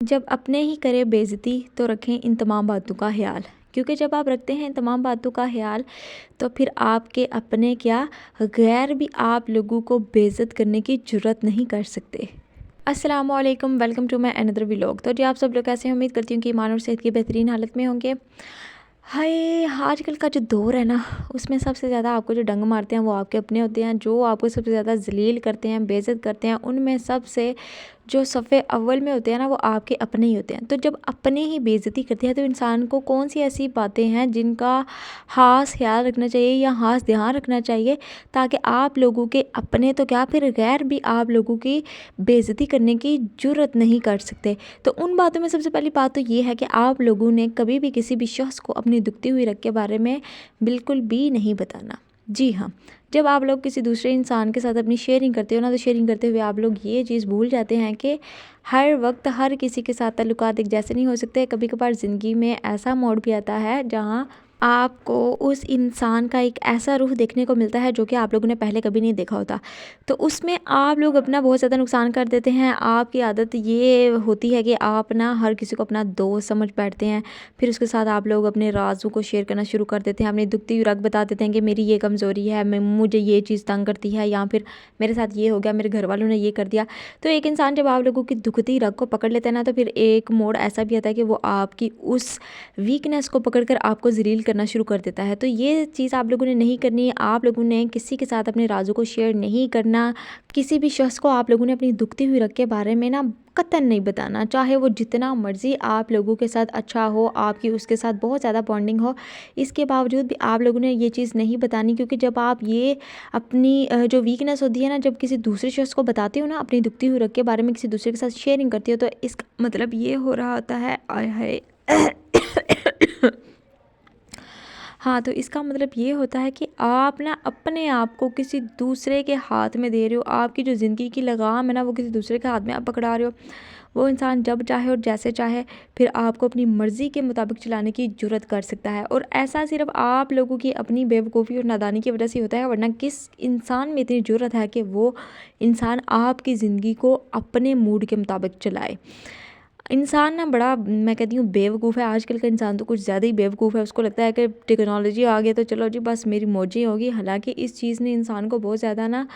जब अपने ही करे बेइज्जती तो रखें इन तमाम बातों का ख्याल, क्योंकि जब आप रखते हैं इन तमाम बातों का ख्याल तो फिर आपके अपने क्या गैर भी आप लोगों को बेइज्जत करने की जुर्रत नहीं कर सकते। अस्सलाम वालेकुम, welcome to my another vlog. तो जी आप सब लोग कैसे हैं? उम्मीद करती हूँ कि ईमान और सेहत की बेहतरीन हालत में होंगे। हाय, आजकल का जो दौर है ना, उसमें सबसे ज़्यादा आपको जो डंग मारते हैं वो आपके अपने होते हैं। जो आपको सबसे ज़्यादा जलील करते हैं, बेइज्जत करते हैं, उनमें सबसे जो सफ़े अव्वल में होते हैं ना, वो आपके अपने ही होते हैं। तो जब अपने ही बेइज्जती करते हैं तो इंसान को कौन सी ऐसी बातें हैं जिनका ख़ास ख्याल रखना चाहिए या ख़ास ध्यान रखना चाहिए, ताकि आप लोगों के अपने तो क्या फिर गैर भी आप लोगों की बेइज्जती करने की जुर्रत नहीं कर सकते। तो उन बातों में सबसे पहली बात तो ये है कि आप लोगों ने कभी भी किसी भी शख्स को अपनी दुखती हुई रग के बारे में बिल्कुल भी नहीं बताना। जी हाँ, जब आप लोग किसी दूसरे इंसान के साथ अपनी शेयरिंग करते हो ना, तो शेयरिंग करते हुए आप लोग ये चीज़ भूल जाते हैं कि हर वक्त हर किसी के साथ ताल्लुकात एक जैसे नहीं हो सकते। कभी कभार ज़िंदगी में ऐसा मोड़ भी आता है जहाँ आपको उस इंसान का एक ऐसा रूह देखने को मिलता है जो कि आप लोगों ने पहले कभी नहीं देखा होता। तो उसमें आप लोग अपना बहुत ज़्यादा नुकसान कर देते हैं। आपकी आदत ये होती है कि आप ना हर किसी को अपना दोस्त समझ बैठते हैं। फिर उसके साथ आप लोग अपने राज़ों को शेयर करना शुरू कर देते हैं, अपनी दुखती हुई रग बता देते हैं कि मेरी ये कमज़ोरी है, मैं मुझे ये चीज़ तंग करती है, या फिर मेरे साथ ये हो गया, मेरे घर वालों ने ये कर दिया। तो एक इंसान जब आप लोगों की दुखती रग को पकड़ लेता है ना, तो फिर एक मोड़ ऐसा भी आता है कि वो आपकी उस वीकनेस को पकड़ कर आपको ज़लील करना शुरू कर देता है। तो ये चीज़ आप लोगों ने नहीं करनी है। आप लोगों ने किसी के साथ अपने राज़ों को शेयर नहीं करना। किसी भी शख्स को आप लोगों ने अपनी दुखती हुई रग के बारे में ना कतई नहीं बताना, चाहे वो जितना मर्ज़ी आप लोगों के साथ अच्छा हो, आपकी उसके साथ बहुत ज़्यादा बॉन्डिंग हो, इसके बावजूद भी आप लोगों ने ये चीज़ नहीं बतानी। क्योंकि जब आप ये अपनी जो वीकनेस होती है ना, जब किसी दूसरे शख्स को बताते हो ना अपनी दुखती हुई रग के बारे में, किसी दूसरे के साथ शेयरिंग करती हो, तो इसका मतलब ये हो रहा होता है, आय हाय हाँ, तो इसका मतलब ये होता है कि आप ना अपने आप को किसी दूसरे के हाथ में दे रहे हो। आपकी जो ज़िंदगी की लगाम है ना, वो किसी दूसरे के हाथ में आप पकड़ा रहे हो। वो इंसान जब चाहे और जैसे चाहे फिर आपको अपनी मर्ज़ी के मुताबिक चलाने की जुर्रत कर सकता है। और ऐसा सिर्फ़ आप लोगों की अपनी बेवकूफ़ी और नादानी की वजह से होता है, वरना किस इंसान में इतनी जुर्रत है कि वो इंसान आपकी ज़िंदगी को अपने मूड के मुताबिक चलाए। इंसान ना बड़ा, मैं कहती हूँ, बेवकूफ़ है। आजकल का इंसान तो कुछ ज़्यादा ही बेवकूफ़ है। उसको लगता है कि टेक्नोलॉजी आ गई तो चलो जी बस मेरी मौजें होगी। हालांकि इस चीज़ ने इंसान को बहुत ज़्यादा ना,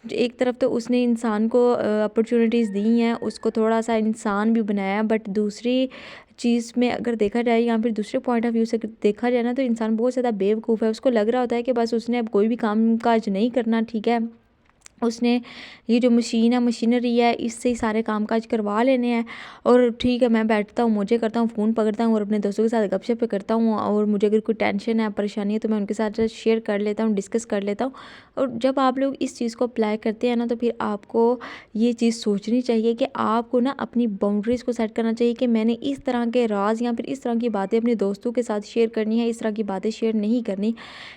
एक तरफ तो उसने इंसान को अपॉर्चुनिटीज़ दी हैं, उसको थोड़ा सा इंसान भी बनाया, बट दूसरी चीज़ में अगर देखा जाए या फिर दूसरे पॉइंट ऑफ व्यू से अगर देखा जाए ना, तो इंसान बहुत ज़्यादा बेवकूफ़ है। उसको लग रहा होता है कि बस उसने अब कोई भी काम काज नहीं करना, ठीक है, उसने ये जो मशीन है, मशीनरी है, इससे ही सारे कामकाज करवा लेने हैं। और ठीक है, मैं बैठता हूँ, मुझे करता हूँ, फ़ोन पकड़ता हूँ और अपने दोस्तों के साथ गपशप करता हूँ। और मुझे अगर कोई टेंशन है, परेशानी है, तो मैं उनके साथ शेयर कर लेता हूँ, डिस्कस कर लेता हूँ। और जब आप लोग इस चीज़ को अप्लाई करते हैं ना, तो फिर आपको ये चीज़ सोचनी चाहिए कि आपको ना अपनी बाउंड्रीज़ को सेट करना चाहिए कि मैंने इस तरह के राज या फिर इस तरह की बातें अपने दोस्तों के साथ शेयर करनी है, इस तरह की बातें शेयर नहीं करनी।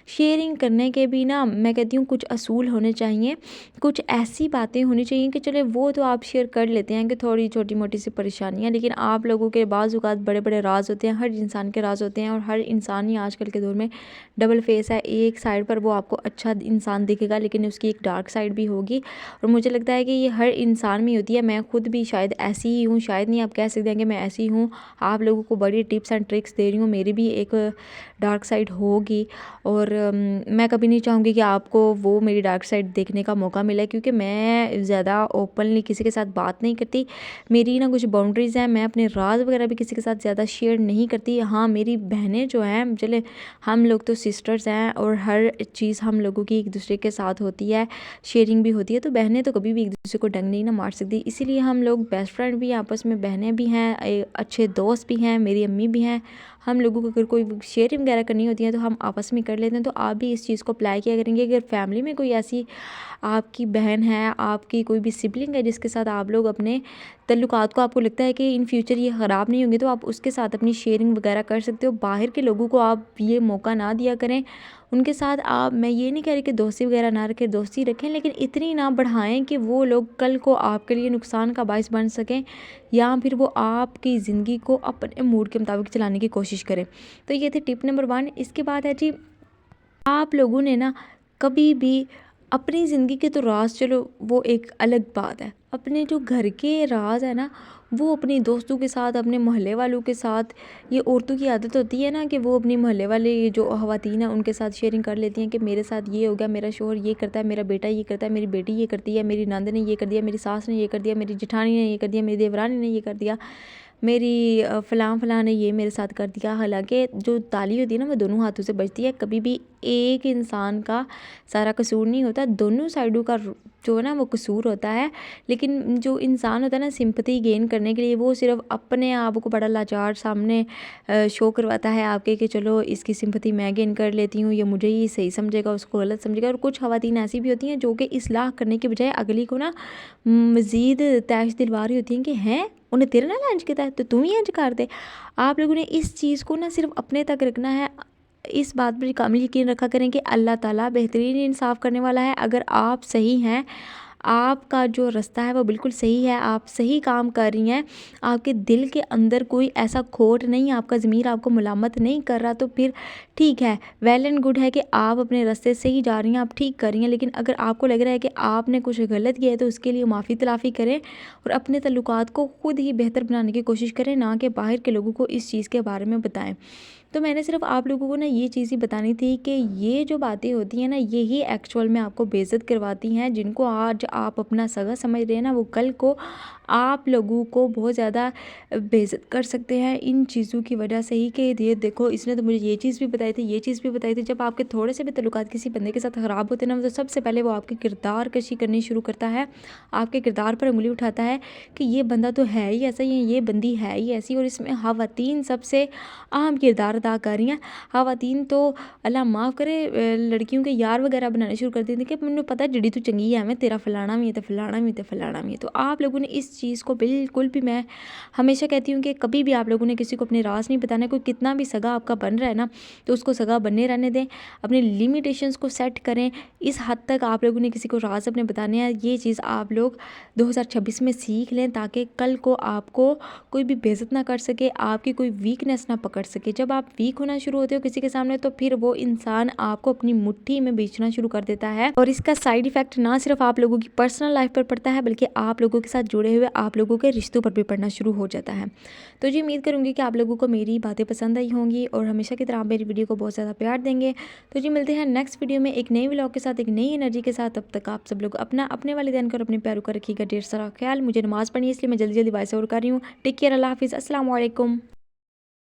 शेयरिंग करने के भी ना, मैं कहती हूँ, कुछ असूल होने चाहिए। कुछ ऐसी बातें होनी चाहिए कि चले वो तो आप शेयर कर लेते हैं कि थोड़ी छोटी मोटी सी परेशानियाँ, लेकिन आप लोगों के बाज़ औक़ात बड़े बड़े राज होते हैं। हर इंसान के राज होते हैं और हर इंसान ही आजकल के दौर में डबल फेस है। एक साइड पर वो आपको अच्छा इंसान दिखेगा, लेकिन उसकी एक डार्क साइड भी होगी। और मुझे लगता है कि ये हर इंसान में होती है। मैं खुद भी शायद ऐसी ही हूँ, शायद नहीं, आप कह सकते हैं कि मैं ऐसी हूँ। आप लोगों को बड़ी टिप्स एंड ट्रिक्स दे रही हूँ, मेरी भी एक डार्क साइड होगी। और मैं कभी नहीं चाहूँगी कि आपको वो मेरी डार्क साइड देखने का मौका मिले, क्योंकि मैं ज़्यादा ओपनली किसी के साथ बात नहीं करती। मेरी ना कुछ बाउंड्रीज़ हैं, मैं अपने राज वगैरह भी किसी के साथ ज़्यादा शेयर नहीं करती। हाँ, मेरी बहनें जो हैं, चले हम लोग तो सिस्टर्स हैं और हर चीज़ हम लोगों की एक दूसरे के साथ होती है, शेयरिंग भी होती है। तो बहनें तो कभी भी एक दूसरे को डंग नहीं ना मार सकती, इसीलिए हम लोग बेस्ट फ्रेंड भी हैं, आपस में बहनें भी हैं, अच्छे दोस्त भी हैं, मेरी अम्मी भी हैं। हम लोगों को अगर कोई शेयरिंग वगैरह करनी होती है तो हम आपस में कर लेते हैं। तो आप भी इस चीज़ को अप्लाई किया करेंगे। अगर फैमिली में कोई ऐसी आपकी बहन है, आपकी कोई भी सिबलिंग है जिसके साथ आप लोग अपने तल्लुकात को, आपको लगता है कि इन फ्यूचर ये ख़राब नहीं होंगे, तो आप उसके साथ अपनी शेयरिंग वगैरह कर सकते हो। बाहर के लोगों को आप ये मौका ना दिया करें। उनके साथ आप, मैं ये नहीं कह रही कि दोस्ती वगैरह ना रखें, दोस्ती रखें, लेकिन इतनी ना बढ़ाएं कि वो लोग कल को आपके लिए नुकसान का बायस बन सकें, या फिर वो आपकी ज़िंदगी को अपने मूड के मुताबिक चलाने की कोशिश करें। तो ये थी टिप नंबर 1। इसके बाद है जी, आप लोगों ने ना कभी भी अपनी ज़िंदगी के तो राज चलो वो एक अलग बात है, अपने जो घर के राज है ना वो अपने दोस्तों के साथ, अपने मोहल्ले वालों के साथ, ये औरतों की आदत होती है ना कि वो अपनी मोहल्ले वाले ये जो ख़वातीन हैं उनके साथ शेयरिंग कर लेती हैं कि मेरे साथ ये हो गया, मेरा शोहर ये करता है, मेरा बेटा ये करता है, मेरी बेटी ये करती है, मेरी नंद ने ये कर दिया, मेरी सास ने ये कर दिया, मेरी जेठानी ने ये कर दिया, मेरी देवरानी ने ये कर दिया, मेरी फ़लाँ ने ये मेरे साथ कर दिया। हालांकि जो ताली होती है ना वो दोनों हाथों से बजती है, कभी भी एक इंसान का सारा कसूर नहीं होता, दोनों साइडों का जो है ना वो कसूर होता है। लेकिन जो इंसान होता है ना सिंपैथी गेन करने के लिए वो सिर्फ अपने आप को बड़ा लाचार सामने शो करवाता है आपके कि चलो इसकी सिंपैथी मैं गेन कर लेती हूँ, ये मुझे ही सही समझेगा, उसको गलत समझेगा। और कुछ ख़वातीन ऐसी भी होती हैं जो कि इस्लाह करने के बजाय अगली को ना मज़ीद तैश दिलवा रही होती हैं कि हैं उन्हें तेरे नाल इंज कीता है तो तू भी इंज कर दे। आप लोगों ने इस चीज़ को ना सिर्फ अपने तक रखना है। इस बात पर कामिल यकीन रखा करें कि अल्लाह ताला बेहतरीन इंसाफ़ करने वाला है। अगर आप सही हैं, आपका जो रास्ता है वो बिल्कुल सही है, आप सही काम कर रही हैं, आपके दिल के अंदर कोई ऐसा खोट नहीं, आपका ज़मीर आपको मुलामत नहीं कर रहा, तो फिर ठीक है, वेल एंड गुड है कि आप अपने रास्ते से ही जा रही हैं, आप ठीक कर रही हैं। लेकिन अगर आपको लग रहा है कि आपने कुछ गलत किया है तो उसके लिए माफ़ी तलाफ़ी करें और अपने तल्लुकात को ख़ुद ही बेहतर बनाने की कोशिश करें, ना कि बाहर के लोगों को इस चीज़ के बारे में बताएं। तो मैंने सिर्फ आप लोगों को ना ये चीज़ ही बतानी थी कि ये जो बातें होती हैं ना यही एक्चुअल में आपको बेइज्जत करवाती हैं। जिनको आज आप अपना सगा समझ रहे हैं ना वो कल को आप लोगों को बहुत ज़्यादा बेइज्जत कर सकते हैं इन चीज़ों की वजह से ही कि ये देखो इसने तो मुझे ये चीज़ भी बताई थी, ये चीज़ भी बताई थी। जब आपके थोड़े से भी तल्लुकात किसी बंदे के साथ ख़राब होते हैं ना तो सबसे पहले वो आपके किरदार कशी करनी शुरू करता है, आपके किरदार पर उंगली उठाता है कि ये बंदा तो है ही ऐसा, ये बंदी है ही ऐसी। और इसमें ख़वातीन सबसे अहम किरदार अदा कर रही हैं। ख़वातीन तो अल्लाह माफ़ करे लड़कियों के यार वगैरह बनाने शुरू कर देती कि मैंने पता है जिड़ी तू चंगी है, मैं तेरा फलाना भी है तो फलाना भी है तो फलाना भी है। तो आप लोगों ने इस चीज़ को बिल्कुल भी, मैं हमेशा कहती हूँ कि कभी भी आप लोगों ने किसी को अपने राज नहीं बताना। कोई कितना भी सगा आपका बन रहा है ना तो उसको सगा बनने रहने दें, अपने लिमिटेशंस को सेट करें। इस हद तक आप लोगों ने किसी को राज अपने बताने हैं, ये चीज़ आप लोग 2026 में सीख लें ताकि कल को आपको कोई भी बेइज्जत ना कर सके, आपकी कोई वीकनेस ना पकड़ सके। जब आप वीक होना शुरू होते हो किसी के सामने तो फिर वो इंसान आपको अपनी मुट्ठी में बेचना शुरू कर देता है और इसका साइड इफ़ेक्ट ना सिर्फ आप लोगों की पर्सनल लाइफ पर पड़ता है बल्कि आप लोगों के साथ जुड़े हुए आप लोगों के रिश्तों पर भी पड़ना शुरू हो जाता है। तो जी उम्मीद करूँगी कि आप लोगों को मेरी बातें पसंद आई होंगी और हमेशा की तरह आप मेरी वीडियो को बहुत ज़्यादा प्यार देंगे। तो जी मिलते हैं नेक्स्ट वीडियो में एक नई व्लॉग के साथ, एक नई एनर्जी के साथ। तब तक आप सब लोग अपने वालिदैन को और अपने प्यारों का रखिएगा ढेर सारा ख्याल। मुझे नमाज़ पढ़नी है इसलिए मैं जल्दी बाय से और कर रही हूँ। टेक केयर, अल्लाह हाफिज़, अस्सलाम वालेकुम।